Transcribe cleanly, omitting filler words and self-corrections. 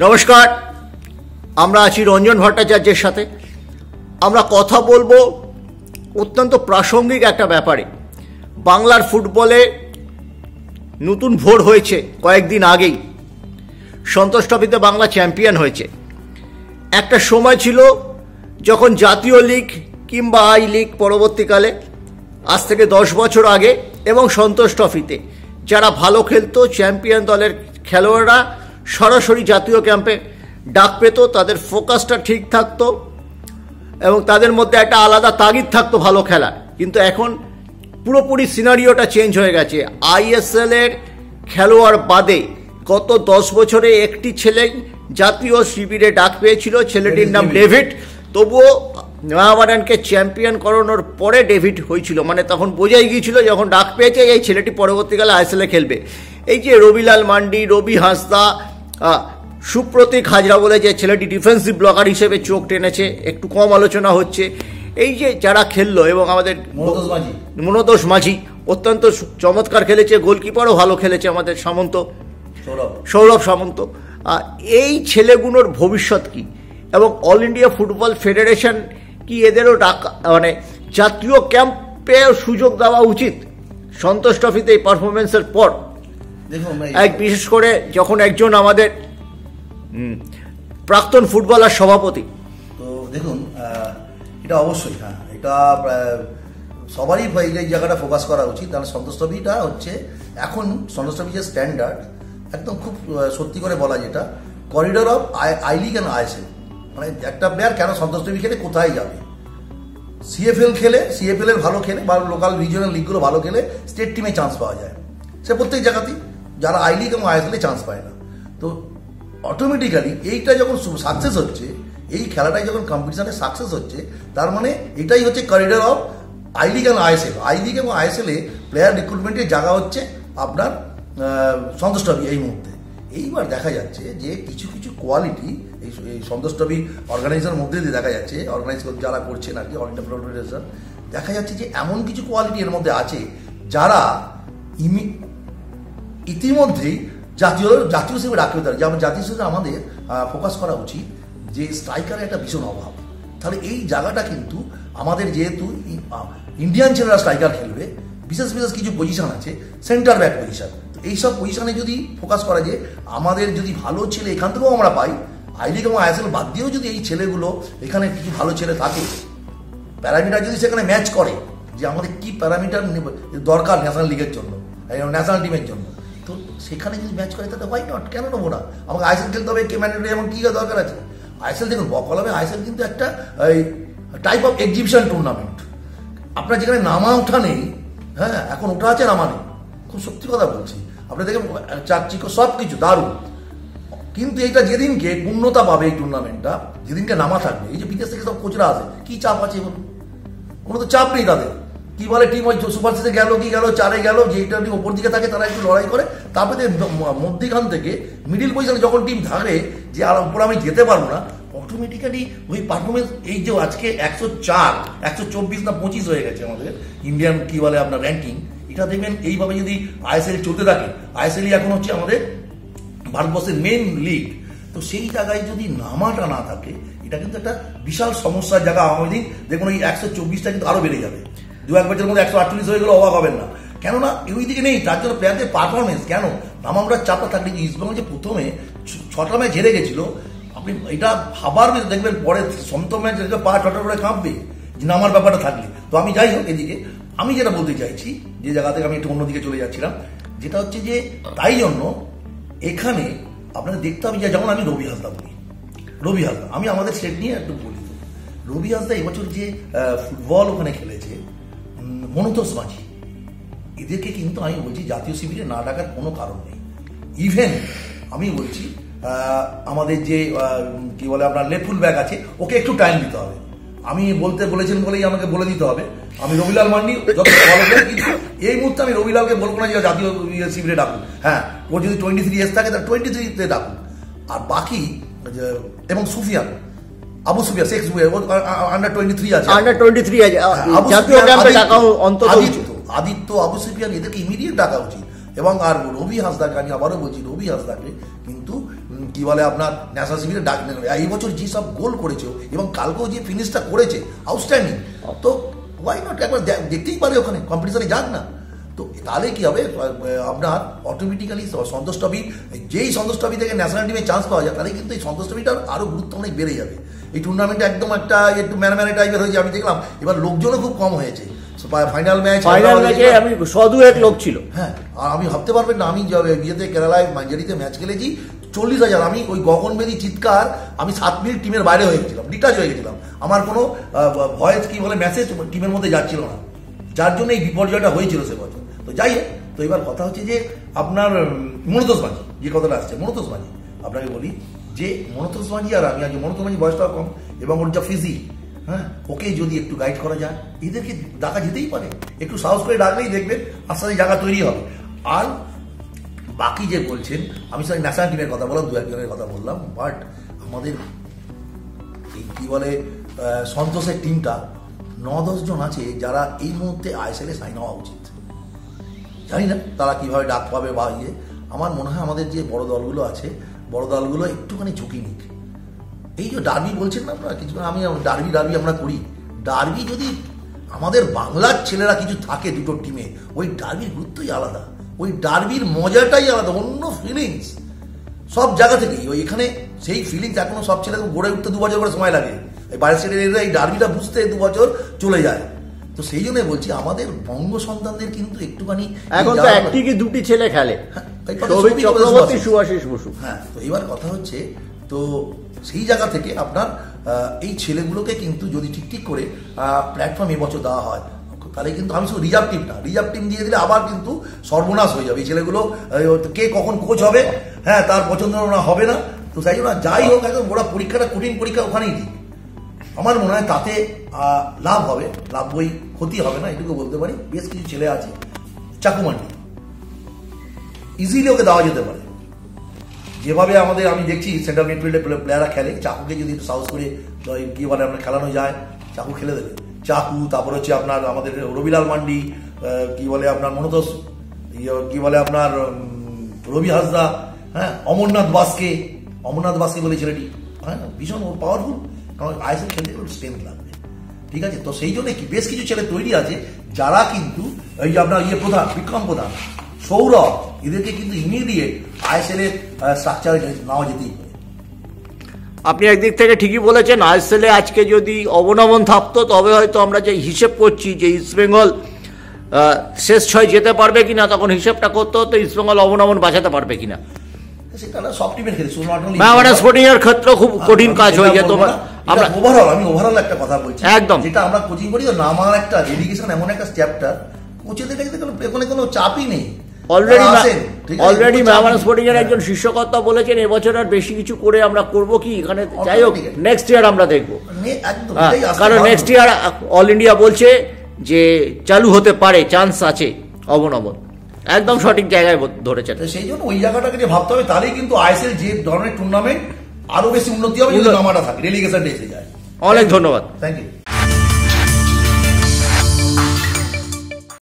নমস্কার, আমরা আছি রঞ্জন ভট্টাচার্যের সাথে। আমরা কথা বলবো অত্যন্ত প্রাসঙ্গিক একটা ব্যাপারে। বাংলার ফুটবলে নতুন ভোর হয়েছে কয়েকদিন আগেই। সন্তোষ ট্রফিতে বাংলা চ্যাম্পিয়ন হয়েছে। একটা সময় ছিল যখন জাতীয় লিগ কিংবা আই লিগ পরবর্তীকালে, আজ থেকে 10 বছর আগে, এবং সন্তোষ ট্রফিতে যারা ভালো খেলতো চ্যাম্পিয়ন দলের খেলোয়াড়রা সরাসরি জাতীয় ক্যাম্পে ডাক পেত। তাদের ফোকাসটা ঠিক থাকতো এবং তাদের মধ্যে একটা আলাদা তাগিদ থাকতো ভালো খেলার। কিন্তু এখন পুরোপুরি সিনারিওটা চেঞ্জ হয়ে গেছে। আইএসএল এর খেলোয়াড় বাদে গত 10 বছরে একটি ছেলে জাতীয় শিবিরে ডাক পেয়েছিল, ছেলেটির নাম ডেভিড। তবুও মোহামেডানকে চ্যাম্পিয়ন করানোর পরে ডেভিড হয়েছিল, মানে তখন বোঝাই গিয়েছিল যখন ডাক পেয়েছে এই ছেলেটি পরবর্তীকালে আইএসএল এ খেলবে। এই যে রবিলাল মান্ডি, রবি হাঁসদা, সুপ্রতীক হাজরা বলে যে ছেলেটি ডিফেন্সিভ ব্লকার হিসেবে চোখ টেনেছে, একটু কম আলোচনা হচ্ছে। এই যে যারা খেললো, এবং আমাদের মনোতোষ মাঝি অত্যন্ত চমৎকার খেলেছে, গোলকিপারও ভালো খেলেছে আমাদের সামন্ত, সৌরভ সামন্ত। এই ছেলেগুলোর ভবিষ্যৎ কি, এবং অল ইন্ডিয়া ফুটবল ফেডারেশন কি এদেরও মানে জাতীয় ক্যাম্পে সুযোগ দেওয়া উচিত সন্তোষ ট্রফিতে এই পারফরমেন্সের পর? দেখুন, বিশেষ করে যখন একজন আমাদের প্রাক্তন ফুটবলার সভাপতি। তো দেখুন, এটা অবশ্যই এটা সবারই এই জায়গাটা ফোকাস করা উচিত। কারণ সন্তোষ ট্রফিটা হচ্ছে এখন সন্তোষ ট্রফি যে স্ট্যান্ডার্ড, একদম খুব সত্যি করে বলা, যেটা corridor of I league and ISL. মানে একটা প্লেয়ার কেন সন্তোষ ট্রফি খেলে কোথায় যাবে? সিএফএল খেলে, সিএফএল এর ভালো খেলে বা লোকাল রিজিওনাল লিগগুলো ভালো খেলে স্টেট টিমে চান্স পাওয়া যায়। সে প্রত্যেক জায়গাতেই, যারা আই লিগ এবং আইএসএল এ চান্স পায় না। তো অটোমেটিক্যালি এইটা যখন সাকসেস হচ্ছে, এই খেলাটাই যখন কম্পিটিশনে সাকসেস হচ্ছে, তার মানে এটাই হচ্ছে corridor of I league and ISL. I league এবং আইএসএল এ প্লেয়ার রিক্রুটমেন্টের জায়গা হচ্ছে আপনার সন্তোষ ট্রফি এই মুহূর্তে। এইবার দেখা যাচ্ছে যে কিছু কিছু কোয়ালিটি এই সন্তোষ ট্রফি অর্গানাইজেশনের মধ্যে দিয়ে দেখা যাচ্ছে, অর্গানাইজ যারা করছেন আর কি, অল ইন্ডিয়া ফুটবল ফেডারেশন, দেখা যাচ্ছে যে এমন কিছু কোয়ালিটি এর মধ্যে আছে যারা ইতিমধ্যেই জাতীয় হিসেবে রাখতে পারে। যেমন জাতীয় হিসেবে আমাদের ফোকাস করা উচিত যে স্ট্রাইকারের একটা ভীষণ অভাব। তাহলে এই জায়গাটা কিন্তু আমাদের, যেহেতু ইন্ডিয়ান ছেলেরা স্ট্রাইকার খেলবে, বিশেষ বিশেষ কিছু পজিশন আছে, সেন্টার ব্যাক পজিশন, এইসব পজিশনে যদি ফোকাস করা যায়, আমাদের যদি ভালো ছেলে এখান থেকেও আমরা পাই, আই লিগ এবং আইএসএল বাদ দিয়েও যদি এই ছেলেগুলো এখানে কিছু ভালো ছেলে থাকে, প্যারামিটার যদি সেখানে ম্যাচ করে, যে আমাদের কি প্যারামিটার দরকার ন্যাশনাল লিগের জন্য, ন্যাশনাল টিমের জন্য, তো সেখানে যদি ম্যাচ করে তাহলে হোয়াই নট, কেন নেবো না? আমাকে আইএসএল খেলতে হবে, কে ম্যান্ডেটরি, এমন কী দরকার আছে? আইএসএল দেখুন, বকলমে আইএসএল কিন্তু একটা টাইপ অফ এক্সিবিশন টুর্নামেন্ট। আপনার যেখানে নামা ওঠা নেই, এখন ওঠা আছে, নামা নেই। খুব সত্যি কথা বলছি, আপনি দেখেন চাকচিক্য সব কিছু দারুণ, কিন্তু এইটা যেদিনকে পূর্ণতা পাবে এই টুর্নামেন্টটা, যেদিনকে নামা থাকবে, এই যে বিদেশ থেকে সব কোচরা আসে, কি চাপ আছে বলুন? কোনো তো চাপ নেই তাদের। কি বলে, টিম ওই সুপার সিক্সে গেল, কি গেল, 4-এ গেল, যেটা ওপর দিকে থাকে তারা একটু লড়াই করে, তারপরে মধ্যখান থেকে মিডিল পজিশনে যখন টিম থাকে যে আর উপর আমি যেতে পারবো না, অটোমেটিক্যালি ওই পারফরমেন্স, এই যে আজকে 104, 124 না 25 হয়ে গেছে আমাদের ইন্ডিয়ান কি বলে আপনার র্যাঙ্কিং, এটা দেখবেন এইভাবে যদি আইএসএল চলতে থাকে, আইএসএল এখন হচ্ছে আমাদের ভারতবর্ষের মেন লিগ, তো সেই জায়গায় যদি নামাটা না থাকে, এটা কিন্তু একটা বিশাল সমস্যার জায়গা। আগামী দিন দেখুন ওই 124টা কিন্তু আরো বেড়ে যাবে, 2-1 বছরের মধ্যে 148 হয়ে গেলে অবাক হবেন না। কেননা ওই দিকে নেই, তার জন্য প্লেয়ারদের পারফরমেন্স কেন নামাটা চাপটা থাকলে, ইস্টবেঙ্গল যে প্রথমে 6টা ম্যাচ হেরে গেছিল, আপনি এটা ভাবার দেখবেন পরে সপ্তম ম্যাচ 6টা করে কাঁপবে যে নামার ব্যাপারটা থাকলে। তো আমি যাই হোক, এদিকে আমি যেটা বলতে চাইছি, যে জায়গা থেকে আমি একটু অন্যদিকে চলে যাচ্ছিলাম, যেটা হচ্ছে যে তাই জন্য এখানে আপনাদের দেখতে হবে, যেমন আমি রবি হাঁসদা বলি, রবি হাঁসদা, আমি আমাদের সেট নিয়ে একটু বলি। রবি হাঁসদা এবছর যে ফুটবল ওখানে খেলেছে, মনোতোষ মাঝি, এদেরকে কিন্তু আমি বলছি জাতীয় শিবিরে না ডাকার কোনো কারণ নেই। ইভেন আমি বলছি আমাদের যে কি বলে আপনার লেফুল ব্যাগ আছে, ওকে একটু টাইম দিতে হবে। আমি বলেছেন বলেই আমাকে বলে দিতে হবে। আমি রবিলাল মান্ডি যত ভালো করে, কিন্তু এই মুহূর্তে আমি রবিলালকে বলবো না যে জাতীয় শিবিরে ডাকুন। হ্যাঁ, ও যদি 23 এজ থাকে তার 23-তে ডাকুন। আর বাকি এবং সুফিয়ান, আবু সুফিয়ান, আন্ডার 23 আছে, আদিত্য, আবু সুফিয়ান, এদেরকে ইমিডিয়েট ডাকা উচিত। এবং আর রবি হাঁসদাকে আমি আবারও বলছি, রবি হাঁসদাকে কিন্তু কি কি বলে আপনার ন্যাশনাল শিবিরে ডাক নেবে। এই বছর যে সব গোল করেছে এবং কালকেও যে ফিনিশটা করেছে আউটস্ট্যান্ডিং, তো ওয়াই নট একবার দেখতেই পারে, ওখানে কম্পিটিশনে যাক না। তো তাহলে কি হবে, আপনার অটোমেটিক্যালি সন্তোষ ট্রফি, যেই সন্তোষ ট্রফি থেকে ন্যাশনাল টিমে চান্স পাওয়া যায়, তাহলে কিন্তু এই সন্তোষ ট্রফিটার আরও গুরুত্ব অনেক বেড়ে যাবে। এই টুর্নামেন্টে একদম একটা একটু ম্যানে টাইপের হয়েছে, আমি দেখলাম এবার লোকজনও খুব কম হয়েছে। ফাইনাল ম্যাচে আমি সদুয়েক লোক ছিল। হ্যাঁ, আর আমি ভাবতে পারবেন না, আমি বিয়েতে কেরালায় মাঞ্জারিতে ম্যাচ খেলেছি, 40,000, আমি ওই গগনবেদী চিৎকার, আমি 7 মিনিট টিমের বাইরে হয়ে গেছিলাম, ডিটাচ হয়ে গেছিলাম, আমার কোনো ভয়েস কি বলে মেসেজ টিমের মধ্যে যাচ্ছিল না, যার জন্য এই বিপর্যয়টা হয়েছিল সে বছর। তো যাই হোক, তো এবার কথা হচ্ছে যে আপনার মনতোষ মাঝি, যে কথাটা আসছে মনতোষ মাঝি, আপনাকে বলি যে মনতোষ মাঝি আর আমি, আজ মনতোষ মাঝি বয়সটা কম এবং ওর যা ফিজি, হ্যাঁ, ওকে যদি একটু গাইড করা যায়, এদেরকে ডাকা যেতেই পারে, একটু সাহস করে ডাকলেই দেখবেন আস্তে আস্তে জায়গা তৈরি হবে। আর বাকি যে বলছেন, আমি স্যার ন্যাশনাল টিমের কথা বললাম, 2-1 জনের কথা বললাম, বাট আমাদের এই কী বলে সন্তোষের টিমটা 9-10 জন আছে যারা এই মুহূর্তে আইএসএলে সাইন হওয়া উচিত। জানি না তারা কীভাবে ডাক পাবে বা ইয়ে। আমার মনে হয় আমাদের যে বড় দলগুলো আছে, বড় দলগুলো একটুখানি ঝুঁকি নিক। এই যে ডার্বি বলছেন না আপনারা, কিছু আমি ডার্বি আমরা করি, ডার্বি যদি আমাদের বাংলার ছেলেরা কিছু থাকে দুটো টিমে, ওই ডার্বির গুরুত্বই আলাদা, ওই ডার্বির মজাটাই আলাদা, অন্য ফিলিংস সব জায়গা থেকেই। ওই এখানে সেই ফিলিংস এখনো সব ছেলে গড়ে উঠতে 2 বছর করে সময় লাগে, এই বাইরের ছেলেরা এই ডার্বিটা বুঝতে 2 বছর চলে যায়। তো সেই জন্য বলছি আমাদের বঙ্গ সন্তানদের কিন্তু একটুখানি, এখন তো একটি কি দুটি ছেলে খেলে, চক্রবর্তী, সুভাষিস বসু। হ্যাঁ, তো এবার কথা হচ্ছে, তো সেই জায়গা থেকে আপনার এই ছেলেগুলোকে কিন্তু যদি ঠিক করে প্ল্যাটফর্ম এবছর দেওয়া হয়, তাহলে কিন্তু আমি শুধু রিজার্ভ টিম দিয়ে দিলে আবার কিন্তু সর্বনাশ হয়ে যাবে। এই ছেলেগুলো কে কখন কোচ হবে, হ্যাঁ, তার পছন্দ হবে না। তো তাই জন্য যাই হোক, একদম ওরা পরীক্ষাটা, কঠিন পরীক্ষা ওখানেই দিই। আমার মনে হয় তাতে লাভ হবে, লাভ বই ক্ষতি হবে না, এটুকু বলতে পারি। বেশ কিছু ছেলে আছে, চাকুমান্ডি ইজিলি ওকে দেওয়া যেতে পারে, যেভাবে আমাদের আমি দেখছি সেন্ট্রাল মিডফিল্ডে প্লেয়াররা খেলে, চাকুকে যদি সাহস করে কি বলে আপনার খেলানো যায়, চাকু খেলে দেবে। চাকু, তারপর হচ্ছে আপনার আমাদের রবিলাল মান্ডি, কি বলে আপনার মনতোষ, কি বলে আপনার রবি হাসদা, হ্যাঁ, অমরনাথ বাস্কে বলে ছেলেটি, হ্যাঁ, ভীষণ পাওয়ারফুল। কারণ আইএসএল খেলতে গেলে স্ট্রেংথ লাগবে, ঠিক আছে। তো সেই জন্য কি বেশ কিছু ছেলে তৈরি আছে যারা কিন্তু এই যে আপনার প্রধান, বিক্রম প্রধান, সৌরভ, এদেরকে কিন্তু ইমিডিয়েট আইএসএল এর স্ট্রাকচারে নেওয়া যেতেই পারে। আপনি একদিক থেকে ঠিকই বলেছেন, আইএসএলে আজকে যদি অবনমন থাকতো, তবে হয়তো আমরা যে হিসেব করছি যে ইস্টবেঙ্গল শেষ 6 যেতে পারবে কিনা, তখন হিসেবটা করতে হতো ইস্টবেঙ্গল অবনমন বাঁচাতে পারবে কিনা। সেটা সব টিমের ক্ষেত্রে, স্পোর্টিং এর ক্ষেত্রে খুব কঠিন কাজ হয়ে যেত। আমি ওভারঅল একটা কথা বলছি, একদম যেটা আমরা কোচিং করি, নামার একটা রেলিগেশন এমন একটা চ্যাপ্টার, কোচেদের কাছে কোনো চাপই নেই। অলরেডি মেহমান স্পোর্টিং এর একজন শীর্ষকর্তা বলেছেন এবছর আর বেশি কিছু করে আমরা করবো কি, এখানে যাই হোক নেক্সট ইয়ার আমরা দেখবো, কারণ নেক্সট ইয়ার অল ইন্ডিয়া বলছে যে চালু হতে পারে, চান্স আছে অবনমন। একদম সঠিক জায়গায় ধরেছেন। সেই জন্য ওই জায়গাটাকে নিয়ে ভাবতে হবে, তাহলেই কিন্তু আইএসএল যে ধরনের টুর্নামেন্ট আরো বেশি উন্নতি হবে, যদি নামাটা থাকে, রেলিগেশনটা এসে যায়। অনেক ধন্যবাদ, থ্যাংক ইউ।